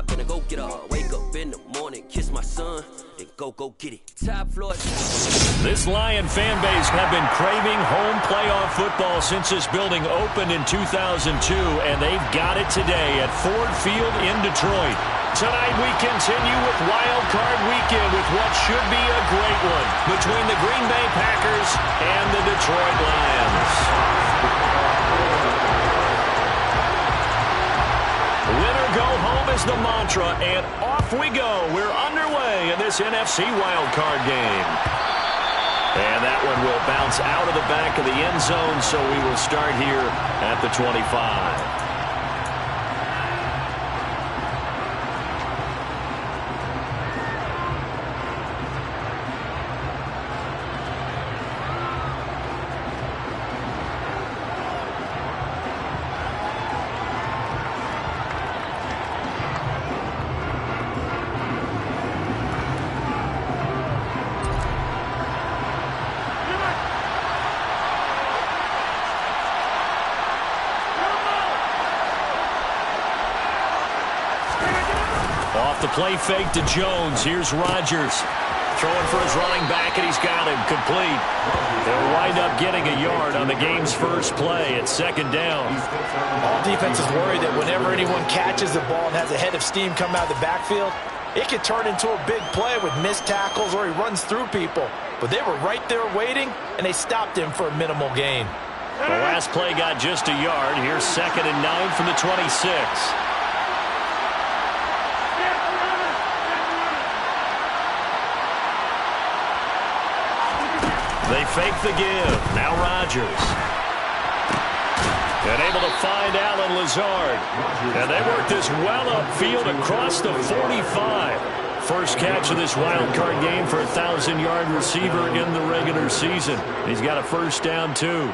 job, gonna go get her. Wake up in the morning, kiss my son, then go get it. Top floor. This Lion fan base have been craving home playoff football since this building opened in 2002, and they've got it today at Ford Field in Detroit. Tonight we continue with Wild Card Weekend with what should be a great one between the Green Bay Packers and the Detroit Lions. Win or go home is the mantra, and off we go. We're underway in this NFC Wild Card game. And that one will bounce out of the back of the end zone, so we will start here at the 25. The play fake to Jones. Here's Rodgers. Throwing for his running back, and he's got him complete. They'll wind up getting a yard on the game's first play. It's second down. All defenses worry that whenever anyone catches the ball and has a head of steam come out of the backfield, it can turn into a big play with missed tackles or he runs through people. But they were right there waiting, and they stopped him for a minimal gain. The last play got just a yard. Here's 2nd and 9 from the 26. They fake the give. Now Rodgers. And able to find Allen Lazard. And they work this well upfield across the 45. First catch of this wild card game for a 1,000-yard receiver in the regular season. He's got a first down, too.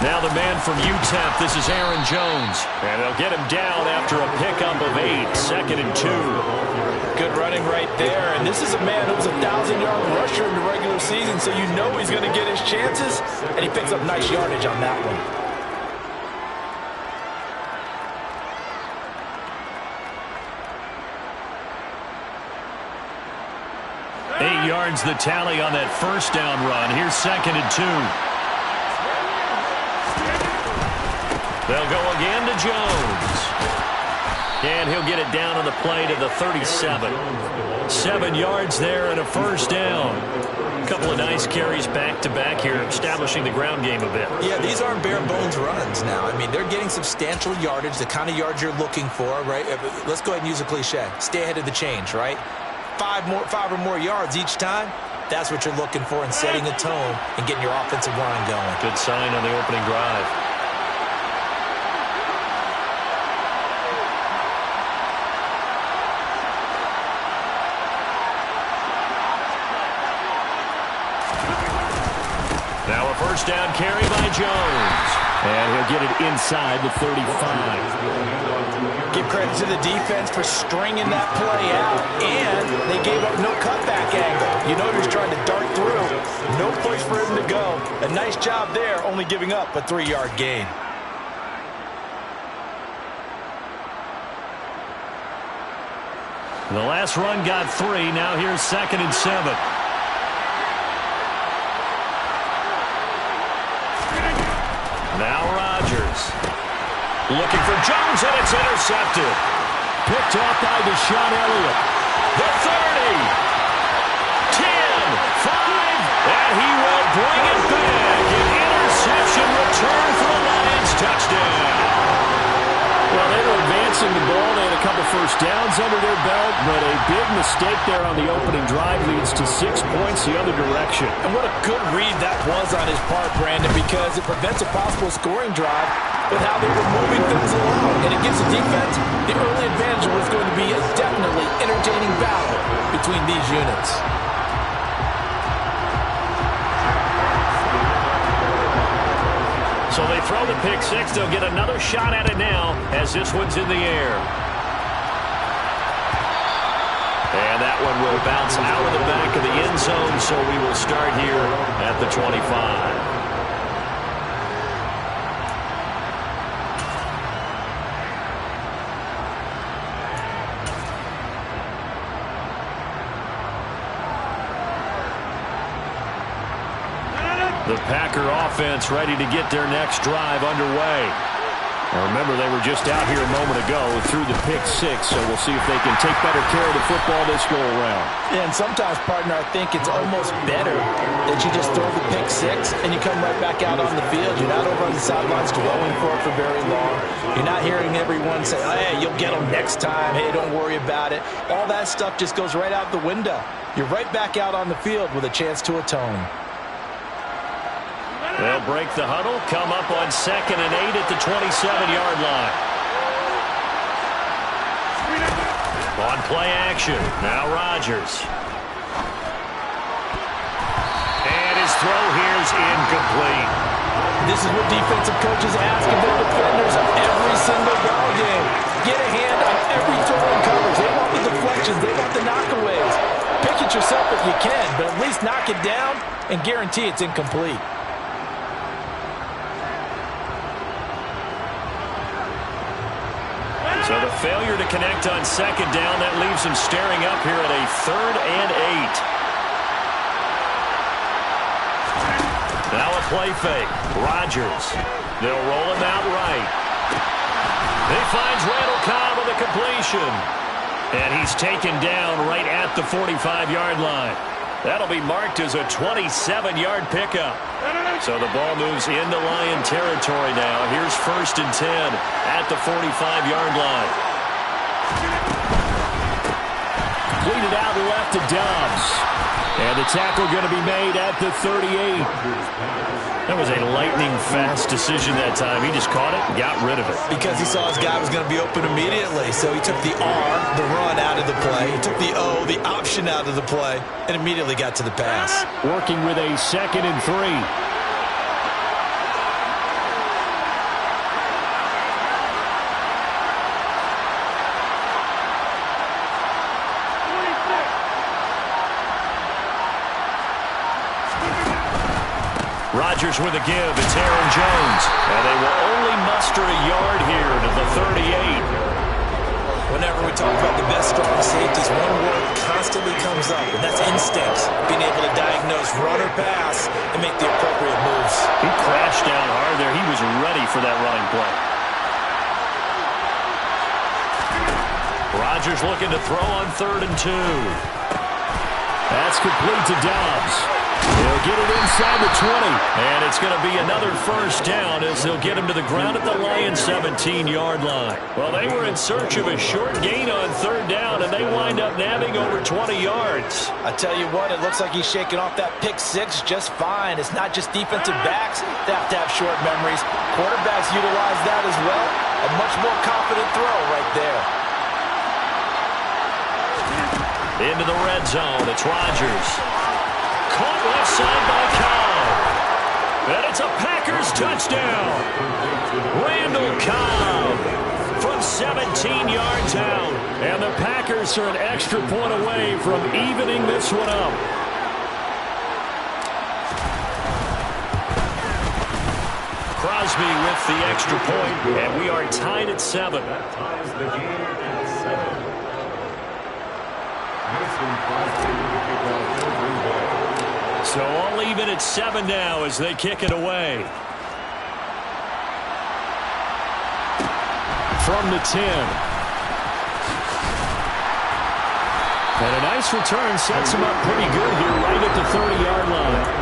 Now the man from UTEP, this is Aaron Jones. And they'll get him down after a pickup of 8, 2nd and 2. Good running right there. And this is a man who was a 1,000-yard rusher in the regular season, so you know he's going to get his chances. And he picks up nice yardage on that one. Eight yards the tally on that first down run. Here's 2nd and 2. They'll go again to Jones. And he'll get it down on the play to the 37. 7 yards there and a first down. A couple of nice carries back-to-back here, establishing the ground game a bit. Yeah, these aren't bare-bones runs now. I mean, they're getting substantial yardage, the kind of yards you're looking for, right? Let's go ahead and use a cliche. Stay ahead of the change, right? 5 or more yards each time. That's what you're looking for in setting a tone and getting your offensive line going. Good sign on the opening drive. Now a first down carry by Jones. And he'll get it inside the 35. Give credit to the defense for stringing that play out. And they gave up no cutback angle. You know he was trying to dart through. No place for him to go. A nice job there, only giving up a 3-yard gain. The last run got 3. Now here's 2nd and 7. Now Rodgers. Looking for Jones, and it's intercepted. Picked off by Deshaun Elliott. The 30. 10. 5. And he will bring it back. An interception return for the Lions. Touchdown. Well, they were advancing the ball. They had a couple first downs under their belt, but a big mistake there on the opening drive leads to 6 points the other direction. And what a good read that was on his part, Brandon, because it prevents a possible scoring drive with how they were moving things along. And it gives the defense the early advantage was going to be a definite units. So they throw the pick six. They'll get another shot at it now as this one's in the air. And that one will bounce out of the back of the end zone, so we will start here at the 25. The Packer offense ready to get their next drive underway. Now remember, they were just out here a moment ago through the pick six, so we'll see if they can take better care of the football this go-around. Yeah, and sometimes, partner, I think it's almost better that you just throw the pick six and you come right back out on the field. You're not over on the sidelines dwelling for it for very long. You're not hearing everyone say, hey, you'll get them next time. Hey, don't worry about it. All that stuff just goes right out the window. You're right back out on the field with a chance to atone. They'll break the huddle, come up on 2nd and 8 at the 27-yard line. On play action, now Rodgers. And his throw here is incomplete. This is what defensive coaches ask of their defenders every single ball game. Get a hand on every throwing coverage. They want the deflections. They want the knockaways. Pick it yourself if you can, but at least knock it down and guarantee it's incomplete. So the failure to connect on 2nd down, that leaves him staring up here at a 3rd and 8. Now a play fake. Rodgers. They'll roll him out right. He finds Randall Cobb with a completion. And he's taken down right at the 45-yard line. That'll be marked as a 27-yard pickup. So the ball moves into Lion territory now. Here's 1st and 10 at the 45-yard line. Completed out left to Dobbs. And the tackle going to be made at the 38. That was a lightning-fast decision that time. He just caught it and got rid of it. Because he saw his guy was going to be open immediately. So he took the R, the run, out of the play. He took the O, the option, out of the play, and immediately got to the pass. Working with a 2nd and 3. Rodgers with a give. It's Aaron Jones. And they will only muster a yard here to the 38. Whenever we talk about the best strong safeties, one word constantly comes up, and that's instincts. Being able to diagnose run or pass and make the appropriate moves. He crashed down hard there. He was ready for that running play. Rodgers looking to throw on 3rd and 2. That's complete to Dobbs. He'll get it inside the 20. And it's going to be another 1st down as they'll get him to the ground at the Lions' 17-yard line. Well, they were in search of a short gain on 3rd down, and they wind up nabbing over 20 yards. I tell you what, it looks like he's shaking off that pick six just fine. It's not just defensive backs that have to have short memories. Quarterbacks utilize that as well. A much more confident throw right there. Into the red zone. It's Rodgers. Caught left side by Cobb. And it's a Packers touchdown. Randall Cobb from 17 yards out. And the Packers are an extra point away from evening this one up. Crosby with the extra point, and we are tied at 7. That ties the game at 7. So all even at 7 now as they kick it away. From the 10. And a nice return sets him up pretty good here right at the 30-yard line.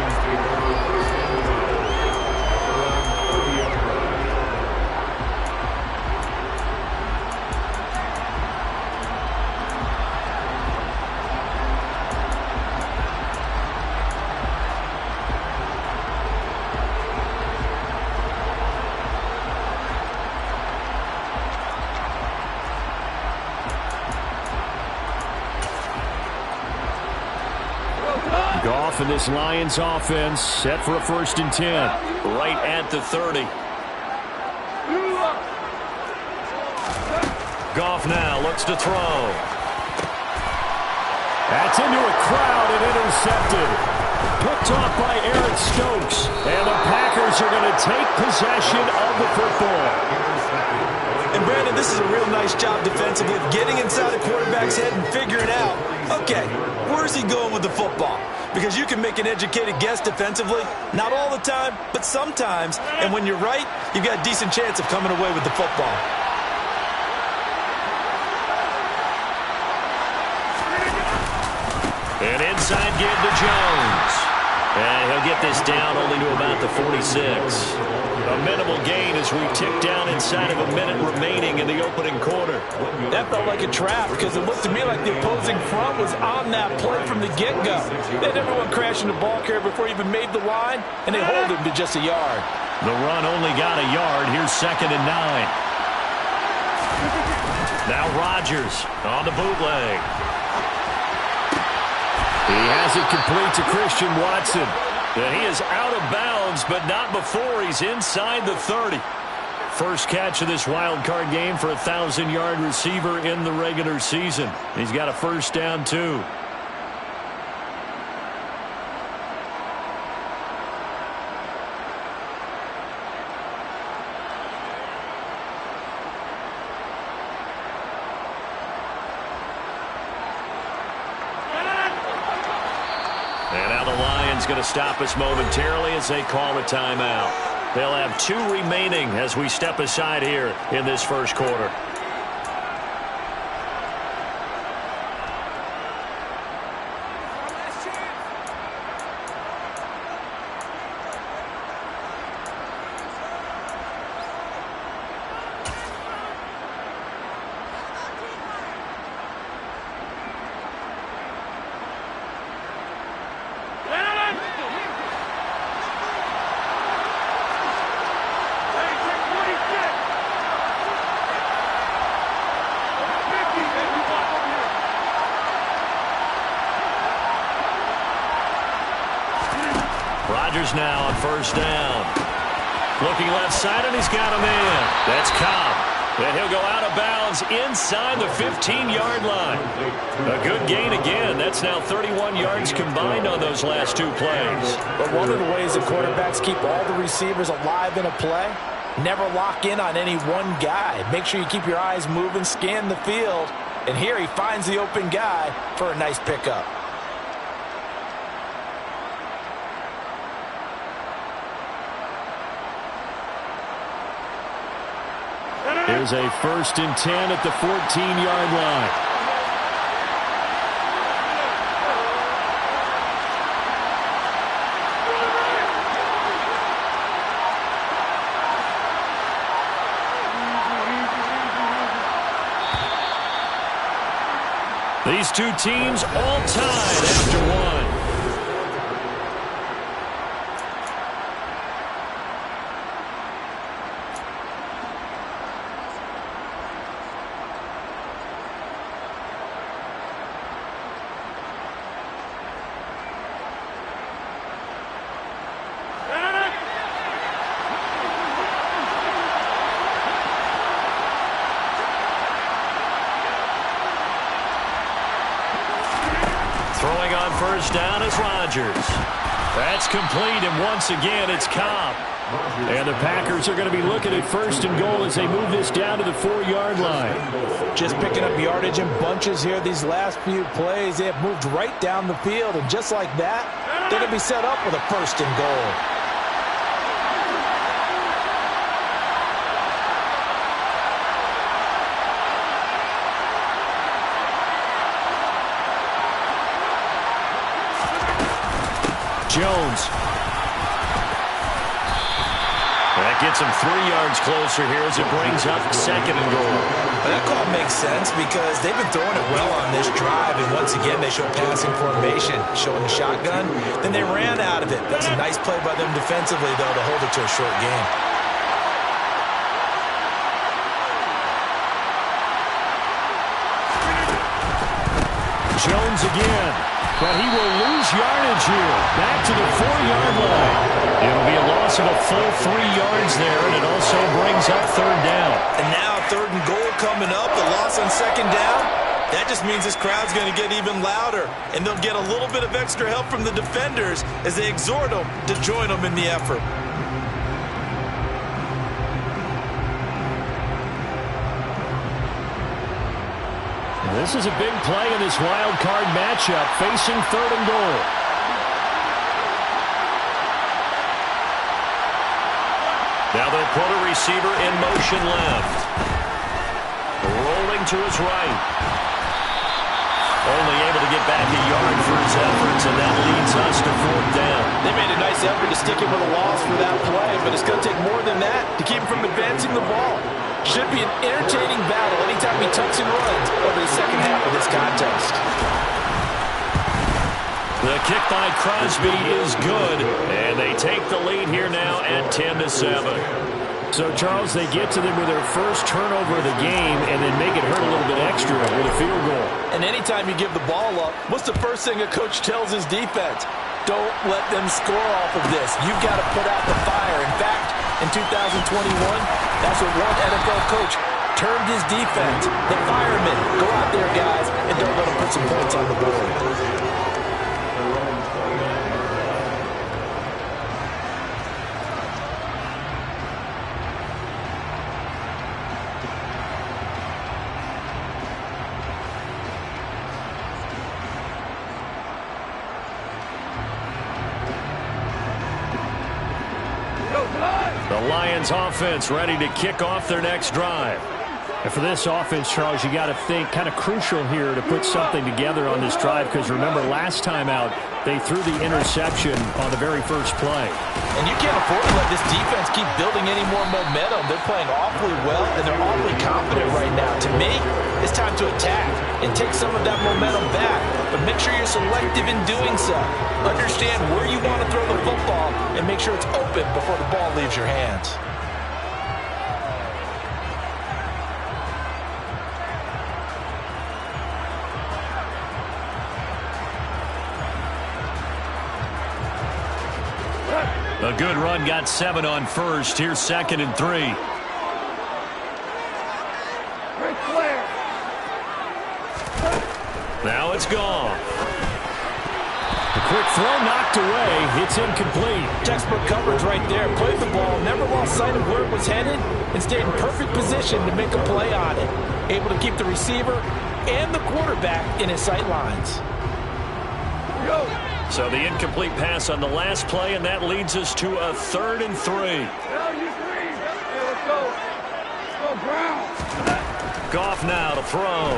Goff and this Lions offense set for a 1st and 10. Right at the 30. Goff now looks to throw. That's into a crowd and intercepted. Picked off by Eric Stokes. And the Packers are going to take possession of the football. And Brandon, this is a real nice job defensively of getting inside the quarterback's head and figuring out, okay, where's he going with the football? Because you can make an educated guess defensively, not all the time, but sometimes. And when you're right, you've got a decent chance of coming away with the football. And inside give to Jones. And he'll get this down only to about the 46. A minimal gain as we tick down inside of a minute remaining in the opening quarter. That felt like a trap because it looked to me like the opposing front was on that play from the get-go. They had everyone crashing the ball carrier before he even made the line, and they hold him to just a yard. The run only got a yard. Here's 2nd and 9. Now Rodgers on the bootleg. He has it complete to Christian Watson. And he is out of bounds, but not before he's inside the 30. First catch of this wild card game for a 1,000-yard receiver in the regular season. He's got a 1st down, too. Going to stop us momentarily as they call a timeout. They'll have 2 remaining as we step aside here in this first quarter. Rodgers now on 1st down. Looking left side, and he's got a man. That's Cobb. And he'll go out of bounds inside the 15-yard line. A good gain again. That's now 31 yards combined on those last 2 plays. But one of the ways that quarterbacks keep all the receivers alive in a play, never lock in on any one guy. Make sure you keep your eyes moving, scan the field. And here he finds the open guy for a nice pickup. Here's a 1st and 10 at the 14-yard line. These 2 teams all tied after 1. Throwing on 1st down is Rodgers. That's complete, and once again, it's Cobb. And the Packers are going to be looking at 1st and goal as they move this down to the 4-yard line. Just picking up yardage in bunches here these last few plays. They have moved right down the field, and just like that, they're going to be set up with a 1st and goal. Jones. That gets him 3 yards closer here as it brings up 2nd and goal. Well, that call makes sense because they've been throwing it well on this drive, and once again they show passing formation, showing the shotgun. Then they ran out of it. That's a nice play by them defensively, though, to hold it to a short game. Jones again. But he will lose yardage here. Back to the 4-yard line. It'll be a loss of a full 3 yards there, and it also brings up third down. And now 3rd and goal coming up. The loss on 2nd down. That just means this crowd's going to get even louder. And they'll get a little bit of extra help from the defenders as they exhort them to join them in the effort. This is a big play in this wild card matchup, facing 3rd and goal. Now they'll put a receiver in motion left. Rolling to his right. Only able to get back a yard for his efforts, and that leads us to 4th down. They made a nice effort to stick him with a loss for that play, but it's going to take more than that to keep him from advancing the ball. Should be an entertaining battle anytime he tucks and runs over the second half of this contest. The kick by Crosby is good, and they take the lead here now at 10-7. So, Charles, they get to them with their first turnover of the game and then make it hurt a little bit extra with a field goal. And anytime you give the ball up, what's the first thing a coach tells his defense? Don't let them score off of this. You've got to put out the fire. In fact, in 2021, that's what one NFL coach termed his defense. The firemen. Go out there, guys, and don't let them put some points on the board. The Lions offense ready to kick off their next drive. And for this offense, Charles, you got to think kind of crucial here to put something together on this drive, because remember last time out they threw the interception on the very first play. And you can't afford to let this defense keep building any more momentum. They're playing awfully well, and they're awfully confident right now. To me, it's time to attack and take some of that momentum back. But make sure you're selective in doing so. Understand where you want to throw the football and make sure it's open before the ball leaves your hands. A good run, got 7 on first. Here's 2nd and 3. Now it's gone. The quick throw knocked away. It's incomplete. Textbook coverage right there. Played the ball, never lost sight of where it was headed, and stayed in perfect position to make a play on it. Able to keep the receiver and the quarterback in his sight lines. So the incomplete pass on the last play, and that leads us to a 3rd and 3. Goff now to throw.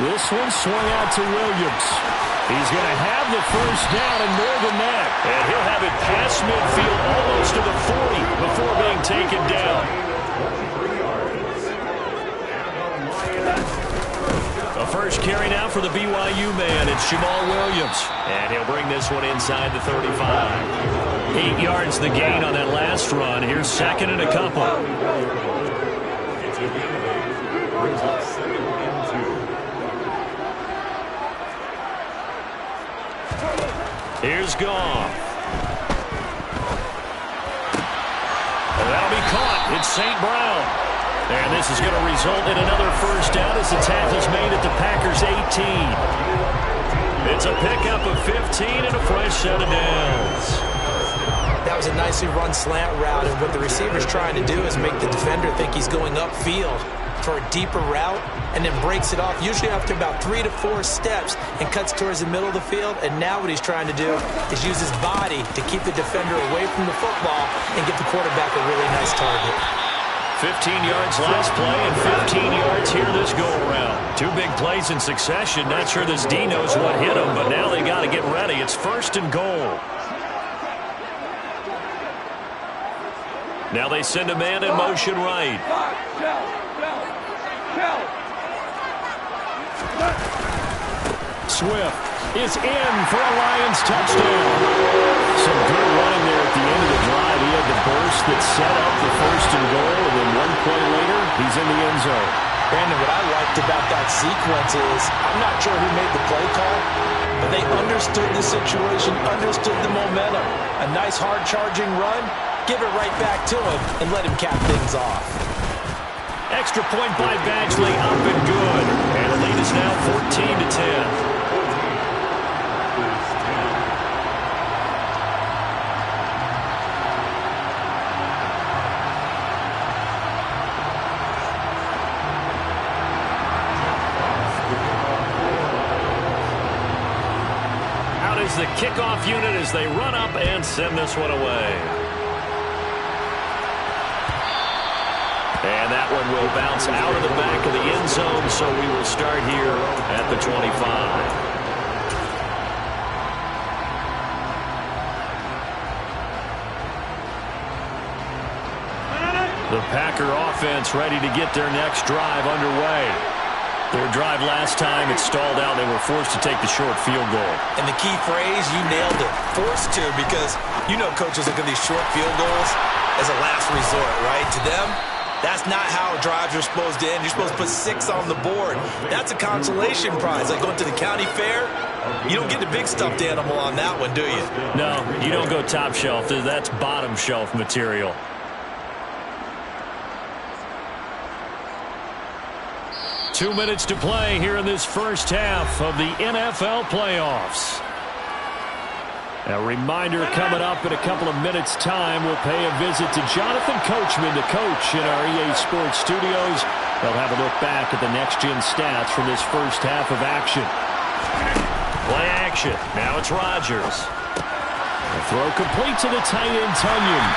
This one swung out to Williams. He's going to have the first down and more than that. And he'll have it past midfield almost to the 40 before being taken down. A first carry now for the BYU man. It's Jamal Williams. And he'll bring this one inside the 35. 8 yards the gain on that last run. Here's 2nd and a couple. Here's Goff. And that'll be caught. It's St. Brown. And this is going to result in another first down as the tackle's made at the Packers' 18. It's a pickup of 15 and a fresh set of downs. That was a nicely run slant route, and what the receiver's trying to do is make the defender think he's going upfield for a deeper route, and then breaks it off, usually after about 3 to 4 steps, and cuts towards the middle of the field. And now what he's trying to do is use his body to keep the defender away from the football and give the quarterback a really nice target. 15 yards last play and 15 yards here this go-around. 2 big plays in succession. Not sure this D knows what hit him, but now they got to get ready. It's 1st and goal. Now they send a man in motion right. Swift is in for a Lions touchdown. Some good running there at the end of the drive. He had the burst that set up the 1st and goal, and then 1 play later, he's in the end zone. Brandon, what I liked about that that sequence is, I'm not sure who made the play call, but they understood the situation, understood the momentum. A nice hard-charging run, give it right back to him, and let him cap things off. Extra point by Badgley, up and good. And the lead is now 14-10. The kickoff unit as they run up and send this one away. And that one will bounce out of the back of the end zone, so we will start here at the 25. The Packer offense ready to get their next drive underway. Their drive last time, it stalled out. They were forced to take the short field goal. And the key phrase, you nailed it, forced to, because you know coaches look at these short field goals as a last resort, right? To them, that's not how drives are supposed to end. You're supposed to put 6 on the board. That's a consolation prize, like going to the county fair. You don't get the big stuffed animal on that one, do you? No, you don't go top shelf. That's bottom shelf material. 2 minutes to play here in this first half of the NFL playoffs. A reminder coming up in a couple of minutes' time. We'll pay a visit to Jonathan Coachman, the coach in our EA Sports studios. They'll have a look back at the next-gen stats from this first half of action. Play action. Now it's Rodgers. The throw complete to the tight end, Tunyon.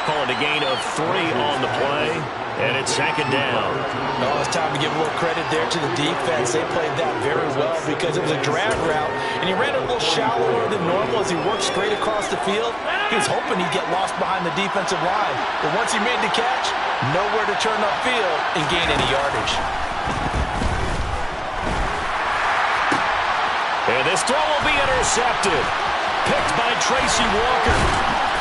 Call it a gain of 3 on the play. And it's second down. Oh, it's time to give a little credit there to the defense. They played that very well because it was a drag route, and he ran it a little shallower than normal as he worked straight across the field. He was hoping he'd get lost behind the defensive line. But once he made the catch, nowhere to turn upfield and gain any yardage. And this throw will be intercepted. Picked by Tracy Walker.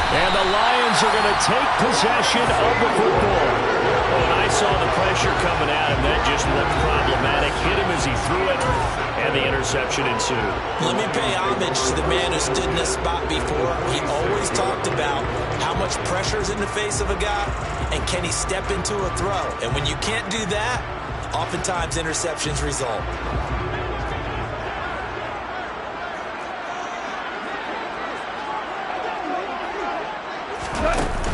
And the Lions are going to take possession of the football. When I saw the pressure coming at him, that just looked problematic. Hit him as he threw it, and the interception ensued. Let me pay homage to the man who stood in this spot before. He always talked about how much pressure is in the face of a guy, and can he step into a throw. And when you can't do that, oftentimes interceptions result.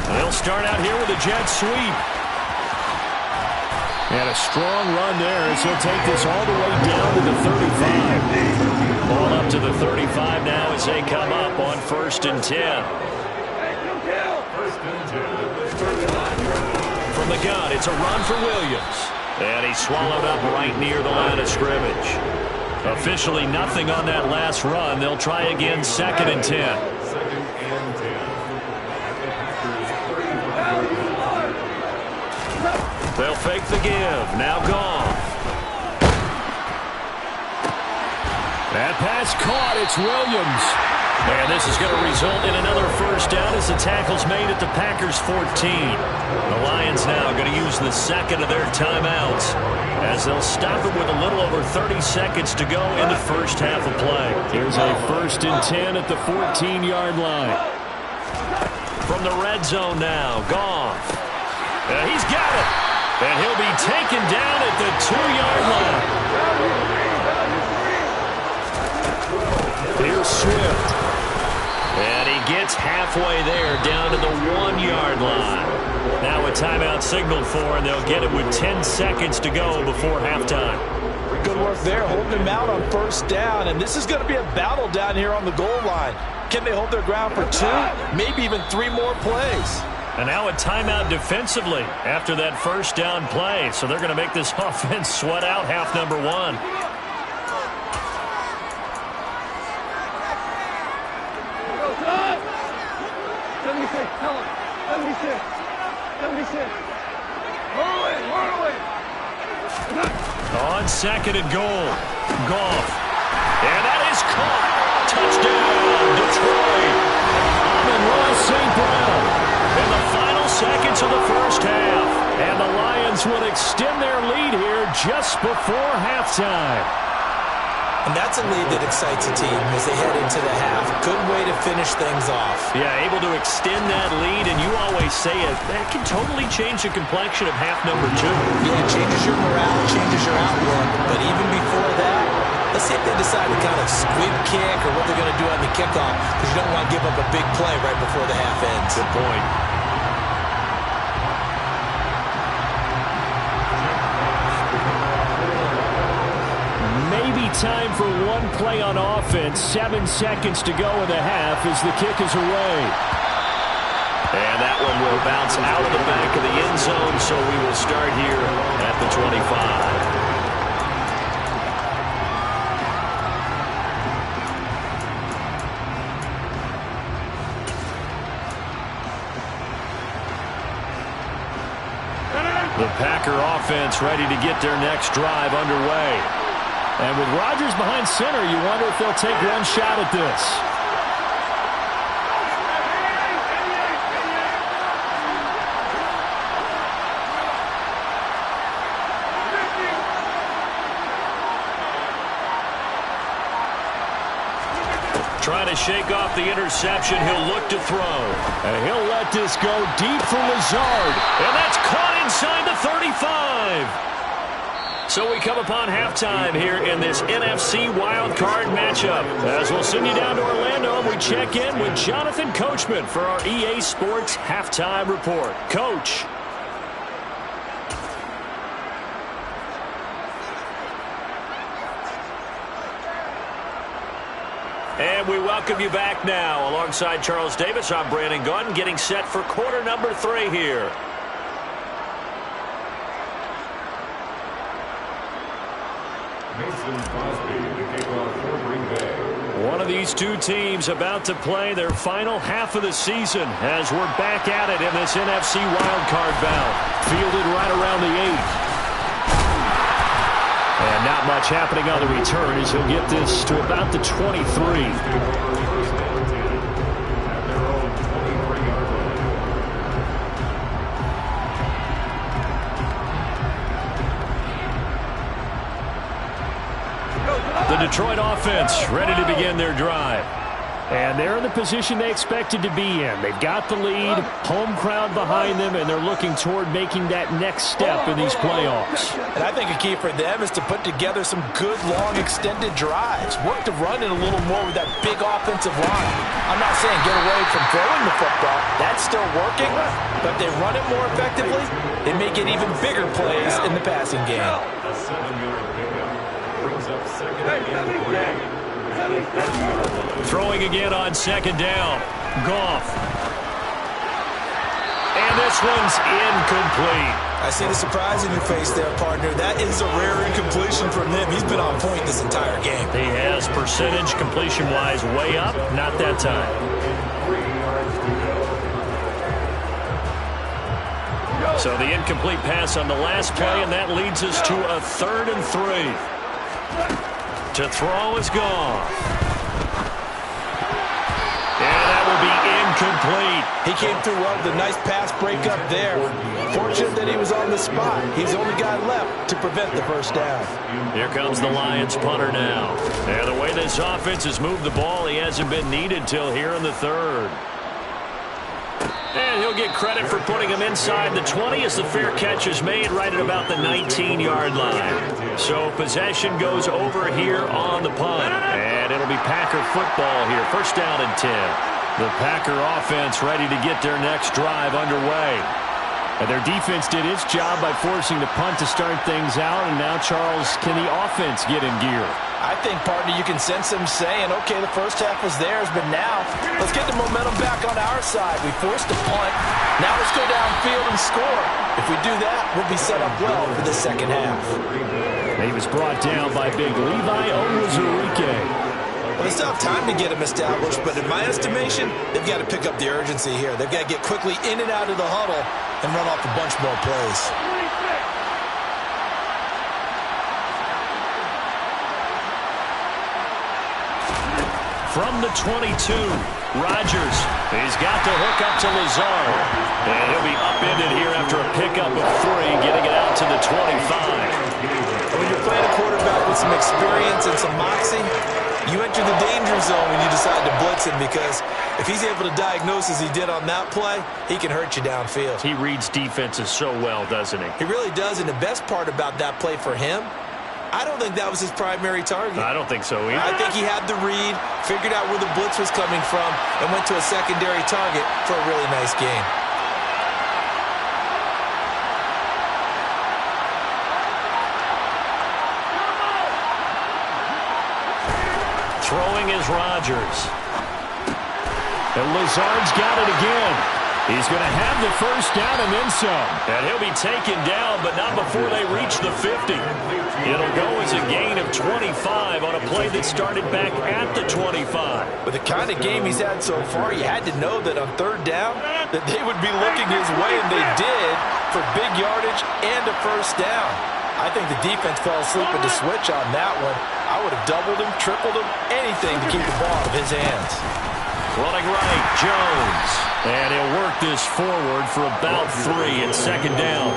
They'll start out here with a jet sweep. And a strong run there as he'll take this all the way down to the 35. Ball up to the 35 now as they come up on 1st and 10. From the gun, it's a run for Williams. And he's swallowed up right near the line of scrimmage. Officially nothing on that last run. They'll try again 2nd and 10. They'll fake the give. Now Goff. That pass caught. It's Williams. And this is going to result in another first down as the tackle's made at the Packers' 14. The Lions now going to use the second of their timeouts as they'll stop it with a little over 30 seconds to go in the first half of play. Here's a 1st and 10 at the 14-yard line. From the red zone now, Goff. He's got it. And he'll be taken down at the 2-yard line. Here's Swift. And he gets halfway there down to the 1-yard line. Now a timeout signaled for, and they'll get it with 10 seconds to go before halftime. Good work there, holding him out on 1st down. And this is going to be a battle down here on the goal line. Can they hold their ground for 2, maybe even 3 more plays? And now a timeout defensively after that 1st down play. So they're going to make this offense sweat out half number 1. On 2nd and goal, Goff. And that is caught. Touchdown, Detroit. Amon-Ra St. Brown. In the final seconds of the first half. And the Lions will extend their lead here just before halftime. And that's a lead that excites a team as they head into the half. Good way to finish things off. Yeah, able to extend that lead, and you always say it, that can totally change the complexion of half number 2. Yeah, it changes your morale, changes your outlook. But even before that, let's see if they decide to kind of squib kick or what they're going to do on the kickoff, because you don't want to give up a big play right before the half ends. Good point. Time for one play on offense. 7 seconds to go in the half as the kick is away. And that one will bounce out of the back of the end zone, so we will start here at the 25. The Packer offense ready to get their next drive underway. And with Rodgers behind center, you wonder if they'll take one shot at this. Trying to shake off the interception. He'll look to throw. And he'll let this go deep for Lazard. And that's caught inside the 35. So we come upon halftime here in this NFC wildcard matchup. As we'll send you down to Orlando, and we check in with Jonathan Coachman for our EA Sports Halftime Report. Coach. And we welcome you back now. Alongside Charles Davis, I'm Brandon Gaudin, getting set for quarter number 3 here. One of these two teams about to play their final half of the season as we're back at it in this NFC wildcard bout. Fielded right around the 8. And not much happening on the return as he'll get this to about the 23. The Detroit offense ready to begin their drive. And they're in the position they expected to be in. They've got the lead, home crowd behind them, and they're looking toward making that next step in these playoffs. And I think a key for them is to put together some good, long, extended drives. Work the run in a little more with that big offensive line. I'm not saying get away from throwing the football. That's still working. But if they run it more effectively, they may get even bigger plays in the passing game. A 7-yard pickup brings up second and 3. Throwing again on second down. Goff. And this one's incomplete. I see the surprise in your face there, partner. That is a rare incompletion from him. He's been on point this entire game. He has percentage completion-wise way up. Not that time. 3 yards to go. So the incomplete pass on the last play, and that leads us to a 3rd and 3. To throw is gone. And that will be incomplete. He came through well with a nice pass breakup there. Fortunate that he was on the spot. He's the only guy left to prevent the first down. Here comes the Lions punter now. And the way this offense has moved the ball, he hasn't been needed till here in the 3rd. And he'll get credit for putting him inside the 20 as the fair catch is made right at about the 19-yard line. So possession goes over here on the punt. And it'll be Packer football here. First down and 10. The Packer offense ready to get their next drive underway. And their defense did its job by forcing the punt to start things out. And now, Charles, can the offense get in gear? I think, partner, you can sense them saying, okay, the first half was theirs, but now let's get the momentum back on our side. We forced a punt. Now let's go downfield and score. If we do that, we'll be set up well for the second half. He was brought down by big Levi Onwuzurike. Well, they still have time to get him established, but in my estimation, they've got to pick up the urgency here. They've got to get quickly in and out of the huddle and run off a bunch more plays. From the 22, Rodgers, he's got the hook up to Lazard. And he'll be upended here after a pickup of 3, getting it out to the 25. When you're playing a quarterback with some experience and some moxie, you enter the danger zone when you decide to blitz him, because if he's able to diagnose as he did on that play, he can hurt you downfield. He reads defenses so well, doesn't he? He really does, and the best part about that play for him, I don't think that was his primary target. I don't think so either. I think he had the read, figured out where the blitz was coming from, and went to a secondary target for a really nice game. Throwing is Rodgers. And Lazard's got it again. He's going to have the first down and then some. And he'll be taken down, but not before they reach the 50. It'll go as a gain of 25 on a play that started back at the 25. With the kind of game he's had so far, you had to know that on third down that they would be looking his way, and they did, for big yardage and a first down. I think the defense fell asleep at the switch on that one. I would have doubled him, tripled him, anything to keep the ball out of his hands. Running right, Jones. And he'll work this forward for about 3 and second down.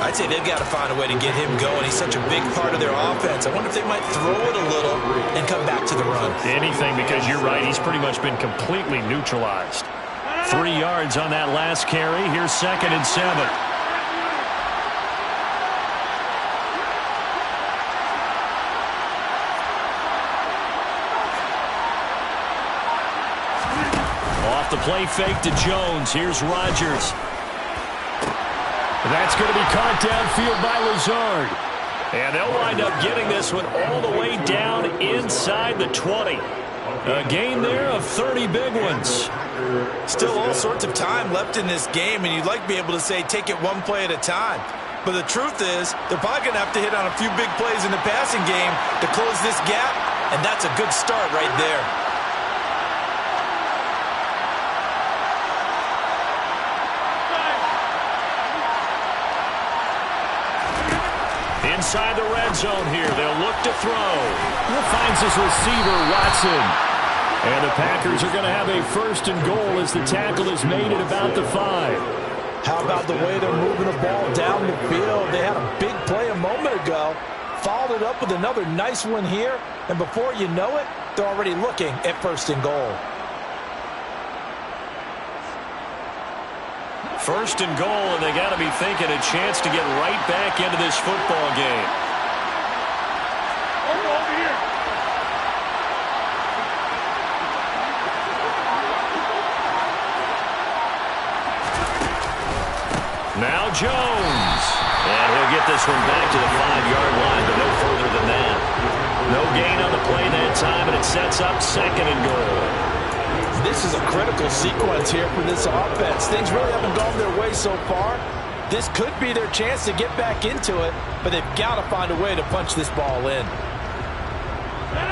I'd say they've got to find a way to get him going. He's such a big part of their offense. I wonder if they might throw it a little and come back to the run. Anything, because you're right, he's pretty much been completely neutralized. 3 yards on that last carry. Here's 2nd and 7. Off the play fake to Jones. Here's Rodgers. That's going to be caught downfield by Lazard. And they'll wind up getting this one all the way down inside the 20. A gain there of 30 big ones. Still all sorts of time left in this game, and you'd like to be able to say take it one play at a time. But the truth is, they're probably going to have to hit on a few big plays in the passing game to close this gap, and that's a good start right there. Inside the red zone here, they'll look to throw. He finds his receiver, Watson. And the Packers are going to have a 1st and goal as the tackle is made at about the 5. How about the way they're moving the ball down the field? They had a big play a moment ago, followed it up with another nice one here, and before you know it, they're already looking at 1st and goal. 1st and goal, and they got to be thinking a chance to get right back into this football game. Now Jones. And he'll get this one back to the 5-yard line, but no further than that. No gain on the play that time, and it sets up 2nd and goal. This is a critical sequence here for this offense. Things really haven't gone their way so far. This could be their chance to get back into it, but they've got to find a way to punch this ball in.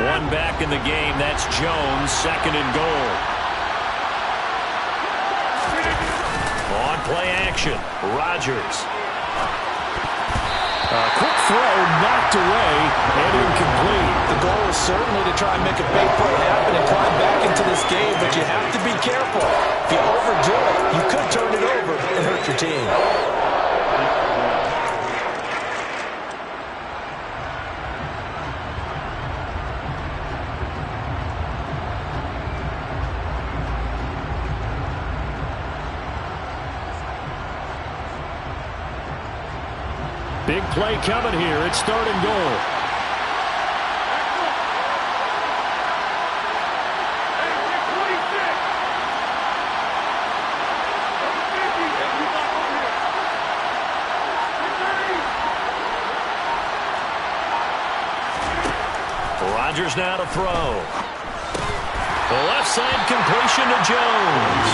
One back in the game. That's Jones, 2nd and goal. On play action, Rodgers. Quick throw, knocked away, and incomplete. The goal is certainly to try and make a big play happen and climb back into this game, but you have to be careful. If you overdo it, you could turn it over and hurt your team. Big play coming here. It's 3rd and goal. Rodgers now to throw. The left side completion to Jones.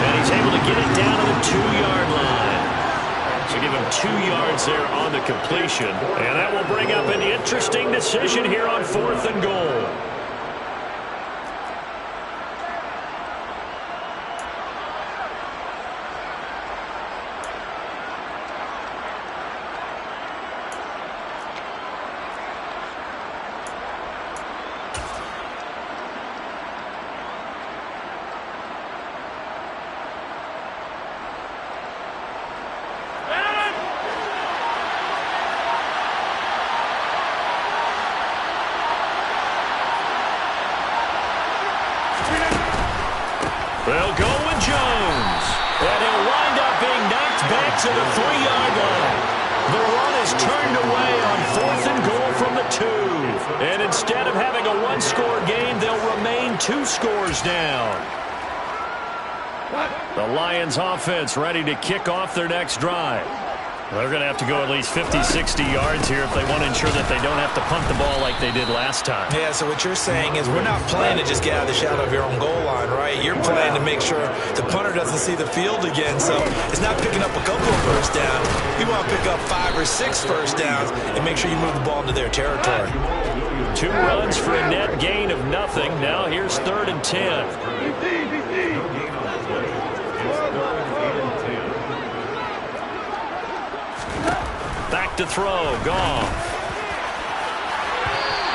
And he's able to get it down to the 2-yard line. So give him 2 yards there on the completion. And that will bring up an interesting decision here on 4th and goal. to the 3-yard line. The run is turned away on 4th and goal from the 2. And instead of having a one-score game, they'll remain 2 scores down. The Lions offense ready to kick off their next drive. They're going to have to go at least 50, 60 yards here if they want to ensure that they don't have to punt the ball like they did last time. Yeah, so what you're saying is we're not playing to just get out of the shadow of your own goal line, right? You're playing to make sure the punter doesn't see the field again. So it's not picking up a couple of first downs. You want to pick up 5 or 6 first downs and make sure you move the ball into their territory. 2 runs for a net gain of nothing. Now here's 3rd and 10. Back to throw, Goff.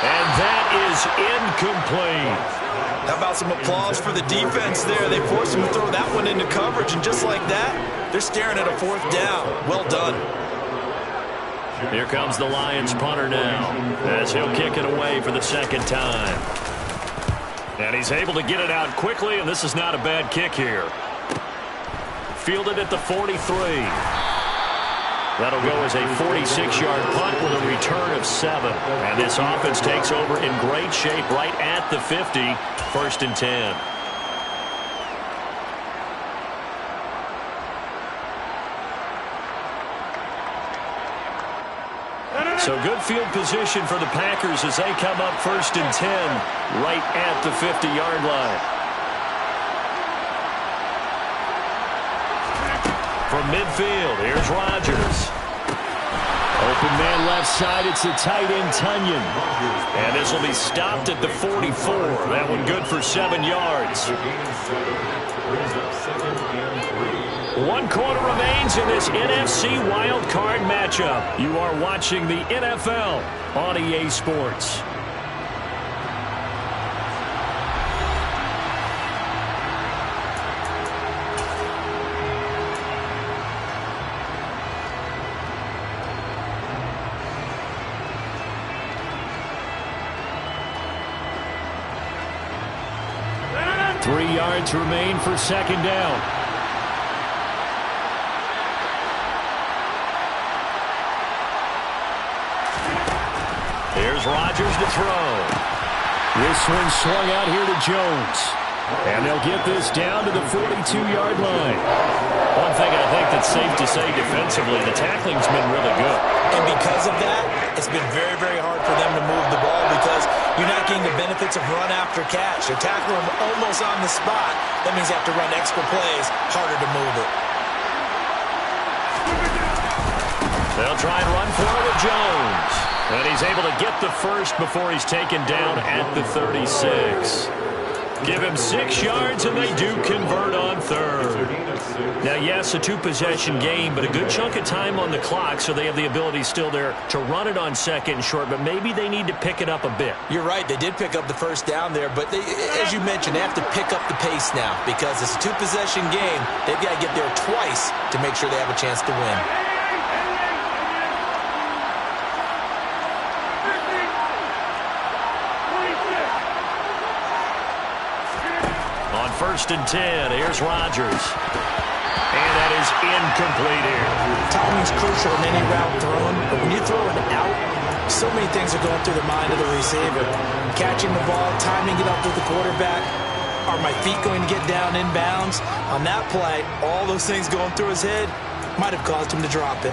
And that is incomplete. How about some applause for the defense there? They forced him to throw that one into coverage, and just like that, they're staring at a 4th down. Well done. Here comes the Lions punter now, as he'll kick it away for the 2nd time. And he's able to get it out quickly, and this is not a bad kick here. Fielded at the 43. That'll go as a 46-yard punt with a return of 7. And this offense takes over in great shape right at the 50, 1st and 10. So good field position for the Packers as they come up 1st and 10 right at the 50-yard line. From midfield, here's Rodgers. Open man left side, it's the tight end, Tunyon. And this will be stopped at the 44. That one good for 7 yards. 1 quarter remains in this NFC wild card matchup. You are watching the NFL on EA Sports. To remain for 2nd down. Here's Rodgers to throw. This one swung out here to Jones. And they'll get this down to the 42-yard line. One thing I think that's safe to say defensively, the tackling's been really good. And because of that, it's been very, very hard for them to move the ball because you're not getting the benefits of run after catch. They're tackling them almost on the spot. That means you have to run extra plays, harder to move it. They'll try and run for it with Jones. And he's able to get the first before he's taken down at the 36. Give him 6 yards, and they do convert on 3rd. Now, yes, a 2-possession game, but a good chunk of time on the clock, so they have the ability still there to run it on 2nd and short, but maybe they need to pick it up a bit. You're right. They did pick up the first down there, but they, as you mentioned, they have to pick up the pace now because it's a 2-possession game. They've got to get there twice to make sure they have a chance to win. On 1st and 10, here's Rodgers. And that is incomplete here. Timing's crucial in any route thrown, but when you throw an out, so many things are going through the mind of the receiver. Catching the ball, timing it up with the quarterback. Are my feet going to get down in bounds? On that play, all those things going through his head might have caused him to drop it.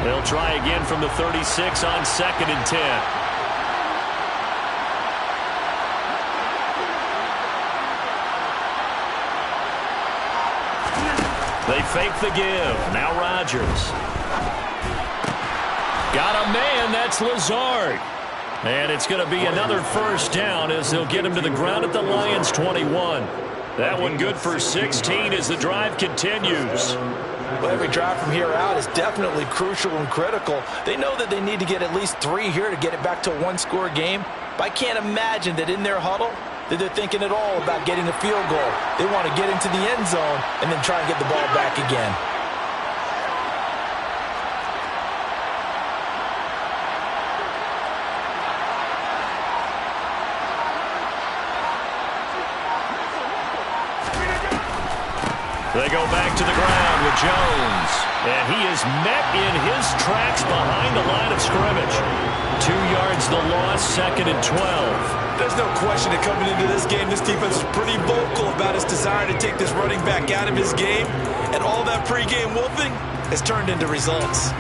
They'll try again from the 36 on 2nd and 10. They fake the give. Now Rodgers. Got a man. That's Lazard. And it's going to be another first down as they'll get him to the ground at the Lions' 21. That one good for 16 as the drive continues. Well, every drive from here out is definitely crucial and critical. They know that they need to get at least 3 here to get it back to a 1-score game. But I can't imagine that in their huddle, that they're thinking at all about getting a field goal. They want to get into the end zone and then try and get the ball back again. They go back to the ground with Jones. And he is met in his tracks behind the line of scrimmage. 2 yards the loss, 2nd and 12. There's no question that coming into this game, this defense is pretty vocal about its desire to take this running back out of his game. And all that pregame wolfing has turned into results.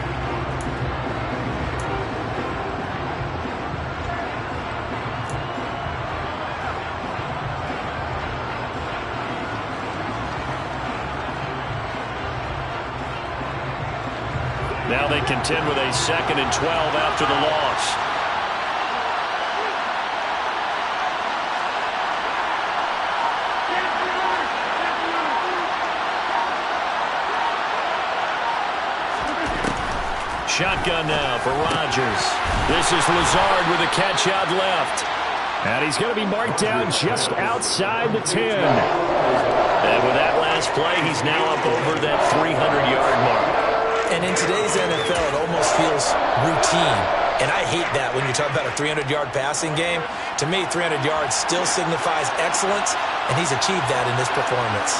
Now they contend with a 2nd and 12 after the loss. Shotgun now for Rodgers. This is Lazard with a catch out left. And he's going to be marked down just outside the 10. And with that last play, he's now up over that 300-yard mark. And in today's NFL, it almost feels routine. And I hate that when you talk about a 300-yard passing game. To me, 300 yards still signifies excellence, and he's achieved that in this performance.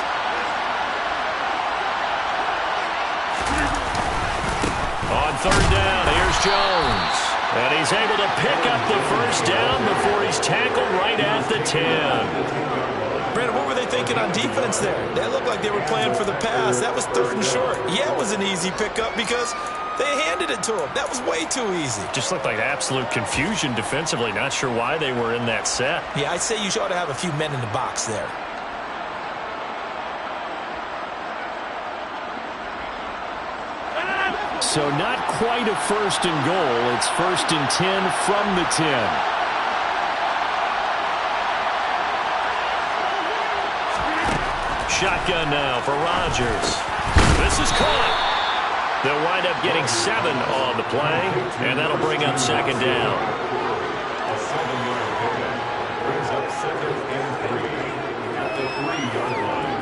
On 3rd down, here's Jones. And he's able to pick up the first down before he's tackled right at the 10. Brandon, what were they thinking on defense there? They looked like they were playing for the pass. That was 3rd and short. Yeah, it was an easy pickup because they handed it to him. That was way too easy. Just looked like absolute confusion defensively. Not sure why they were in that set. Yeah, I'd say you ought to have a few men in the box there. So not quite a 1st and goal. It's 1st and 10 from the 10. Shotgun now for Rodgers. This is caught. They'll wind up getting 7 on the play, and that'll bring up 2nd down. A 7-yard pickup brings up 2nd and 3 at the 3-yard line.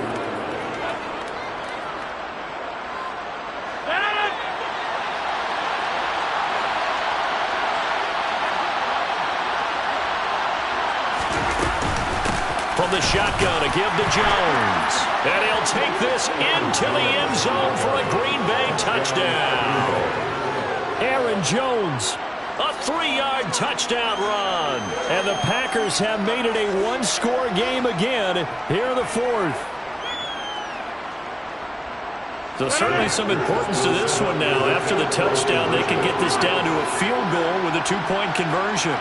From the shotgun, a give to Jones. And he'll take this into the end zone for a Green Bay touchdown. Aaron Jones, a 3-yard touchdown run. And the Packers have made it a one-score game again here in the 4th. So certainly some importance to this one now. After the touchdown, they can get this down to a field goal with a 2-point conversion.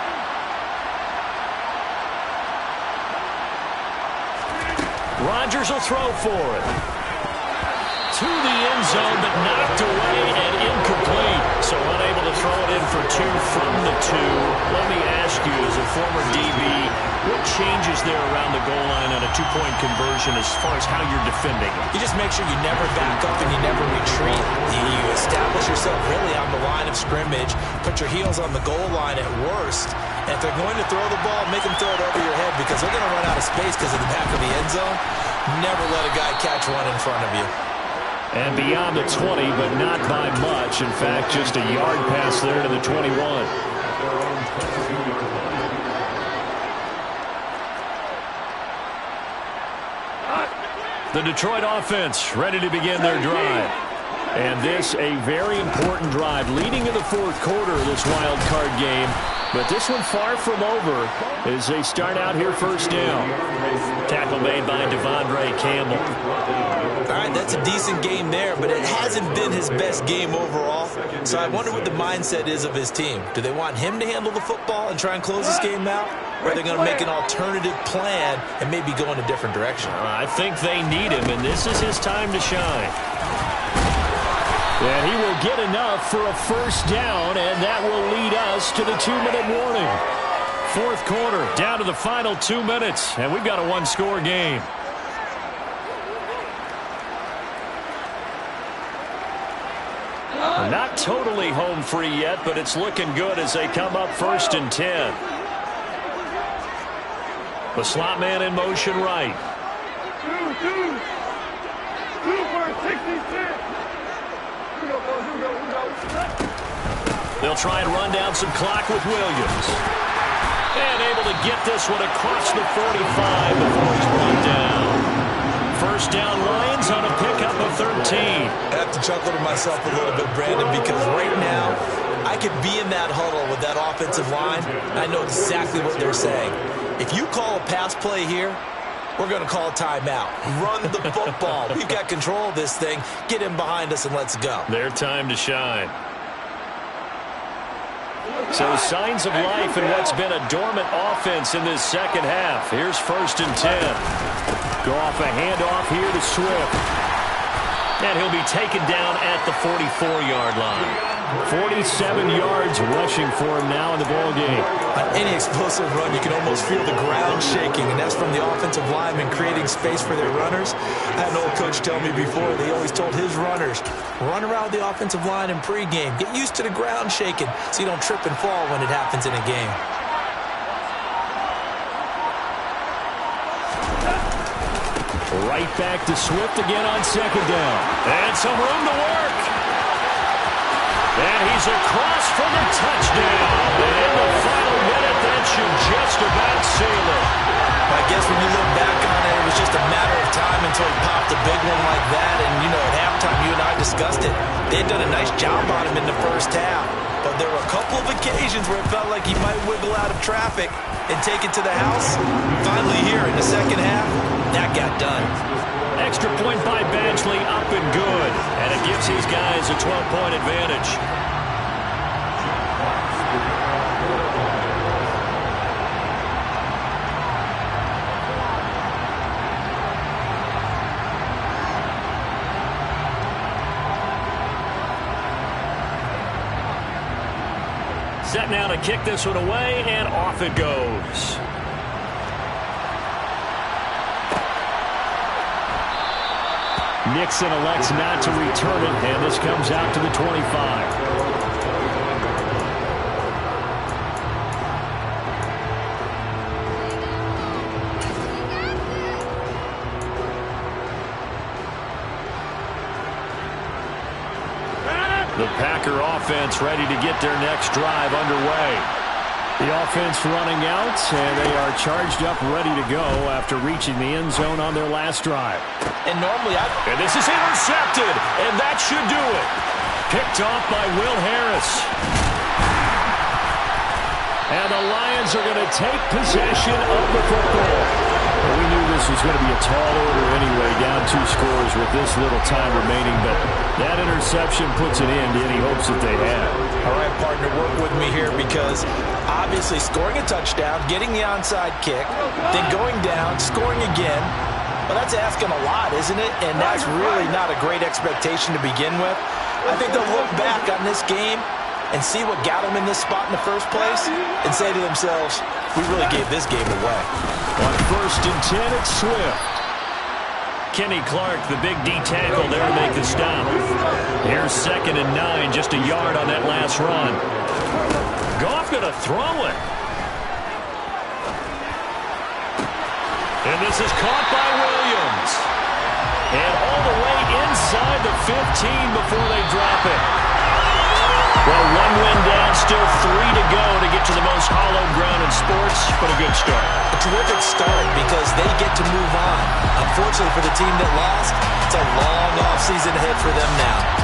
Rodgers will throw for it. To the end zone, but knocked away and incomplete. So unable to throw it in for 2 from the 2. Let me ask you, as a former DB, what changes there around the goal line on a 2-point conversion as far as how you're defending? You just make sure you never back up and you never retreat. You establish yourself really on the line of scrimmage, put your heels on the goal line at worst. And if they're going to throw the ball, make them throw it over your head because they're going to run out of space because of the back of the end zone. Never let a guy catch one in front of you. And beyond the 20, but not by much. In fact, just a yard pass there to the 21. The Detroit offense ready to begin their drive. And this a very important drive leading in the 4th quarter of this wild card game. But this one far from over as they start out here 1st down. Tackle made by Devondre Campbell. All right, that's a decent game there, but it hasn't been his best game overall. So I wonder what the mindset is of his team. Do they want him to handle the football and try and close this game out? Or are they going to make an alternative plan and maybe go in a different direction? I think they need him, and this is his time to shine. And he will get enough for a 1st down, and that will lead us to the 2-minute warning. 4th quarter, down to the final 2 minutes, and we've got a one-score game. Not totally home free yet, but it's looking good as they come up 1st and 10. The slot man in motion right. They'll try and run down some clock with Williams. And able to get this one across the 45 before he's brought down. First down Lions on a pickup of 13. I have to chuckle to myself a little bit, Brandon, because right now I could be in that huddle with that offensive line. I know exactly what they're saying. If you call a pass play here, we're going to call a timeout. Run the football. We've got control of this thing. Get in behind us and let's go. Their time to shine. So signs of life in what's been a dormant offense in this second half. Here's 1st and 10. Go off a handoff here to Swift. And he'll be taken down at the 44-yard line. 47 yards rushing for him now in the ball game. On any explosive run, you can almost feel the ground shaking, and that's from the offensive linemen creating space for their runners. I had an old coach tell me before, they always told his runners, run around the offensive line in pregame. Get used to the ground shaking so you don't trip and fall when it happens in a game. Right back to Swift again on 2nd down. And some room to work. And he's across for the touchdown. And in the final minute, that should just about seal it. I guess when you look back on it, it was just a matter of time until he popped a big one like that. And, you know, at halftime, you and I discussed it. They had done a nice job on him in the first half. But there were a couple of occasions where it felt like he might wiggle out of traffic and take it to the house. Finally here in the second half, that got done. Extra point by Badgley, up and good. And it gives these guys a 12-point advantage. Set now to kick this one away, and off it goes. Nixon elects not to return it, and this comes out to the 25. The Packer offense ready to get their next drive underway. The offense running out, and they are charged up, ready to go after reaching the end zone on their last drive. And normally And this is intercepted, and that should do it. Picked off by Will Harris. And the Lions are going to take possession of the football. We knew this was going to be a tall order anyway, down 2 scores with this little time remaining, but that interception puts an end to any hopes that they had. All right, partner, work with me here because obviously scoring a touchdown, getting the onside kick, then going down, scoring again. Well, that's asking a lot, isn't it? And that's really not a great expectation to begin with. I think they'll look back on this game and see what got them in this spot in the first place and say to themselves, we really gave this game away. On 1st and 10, it's Swift. Kenny Clark, the big D tackle there to make the stop. Here's 2nd and 9, just a yard on that last run. Goff going to throw it. And this is caught by Williams. And all the way inside the 15 before they drop it. Well, 1 win down, still 3 to go to get to the most hallowed ground in sports, but a good start. A terrific start because they get to move on. Unfortunately for the team that lost, it's a long offseason ahead for them now.